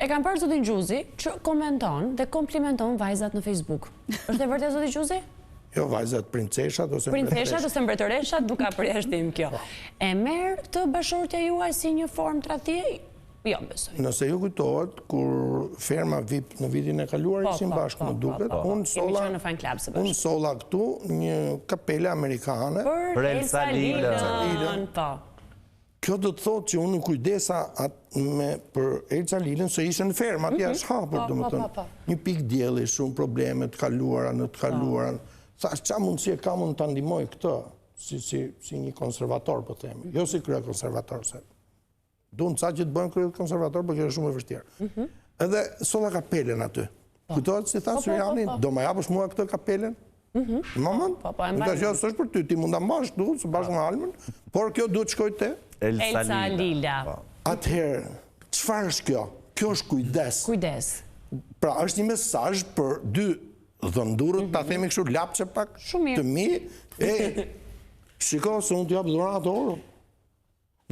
E kam parë zotin Gjuzi që komenton dhe komplimenton vajzat në Facebook. Është e vërtet zoti Gjuzi? Jo, vajzat princeshat ose mbretëreshat, nuk ka përjashtim kjo. E merr këtë bashortja juaj si një formë tradhtie? Jo, besoj. Nëse ju kujtohet, kur ferma VIP në vitin e kaluar ishim bashkë në duket, unë solla këtu një kapele amerikane për Elsa Lilën. Kjo do të thotë që unë kujdesa për Elsa Lilën se ishte në fermë, atje është hapur, domethënë. Një pikë dielli, shumë probleme të kaluara në të kaluarën. Thash, çfarë mundësi e kam unë ta ndihmoj këtë si një konservator, po themi, jo si krye konservator se. Duan sa që të bëjnë krye konservator, por kjo është shumë e vështirë. Edhe solla kapelen aty. Kujtohet si tha Syriani, do më japësh mua këtë kapelen? Në moment? Kjo është për ty, ti mund ta mbash këtu së bashku me Almën, por kjo duhet shkoj te Elsa Lila. Atëherë, çfarë është kjo? Kjo është kujdes. Kujdes. Pra është një mesazh për dy dhëndurët, ta themi kështu lapçe pak të mi, shiko se unë t'jap dhuratë orë.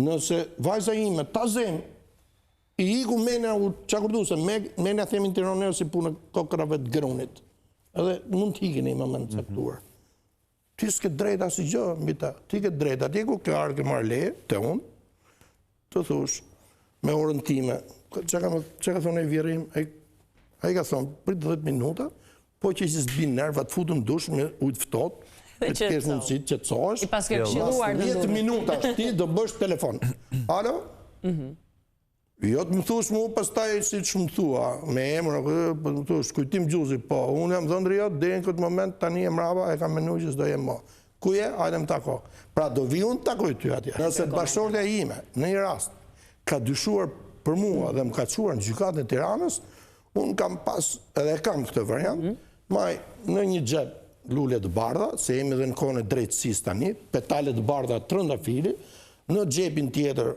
Nëse vajza ime ta zem, i iku menja u çakurduse, menja themi në Tiranë si punë kokërave të grunit. Edhe mund t'i ikin në një moment caktuar. Ti s'ke drejta si gjë, mbi ta. Ti ke drejta, ti ku kjo arë ke marrë leje, te unë, të thush, me orën time, që ka thonë e vjerim, a i ka thonë, prit 10 minuta, po që që s'bin nerva, të futën dush me ujtë fëtot, e të kesh mundësi të qetësohesh, i pas ke këshilluar në 10 minuta ti do bësh telefon. Alo? Jo të më thush mu, pastaj si që më thua, me emër, më thush, kujtim Gjuzi, po, unë jam dhëndri jo, dhe në këtë moment, tani e mrava, e kam menu që s'do jem mo. Ku je? Hajde më tako. Pra do vi unë takoj ty atje. Nëse bashkëshortja ime, në një rast, ka dyshuar për mua dhe më ka quar në gjykatën e Tiranës, unë kam pas, edhe kam këtë variant, maj në një gjep lule të bardha, se jemi dhe në kone drejtësis tani, petale të bardha trëndafili, në gjepin tjetër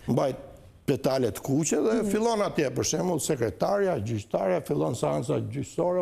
mbajt petalet kuqe dhe fillon atje, për shembull, sekretarja, gjyqtarja, fillon seanca gjyqësore,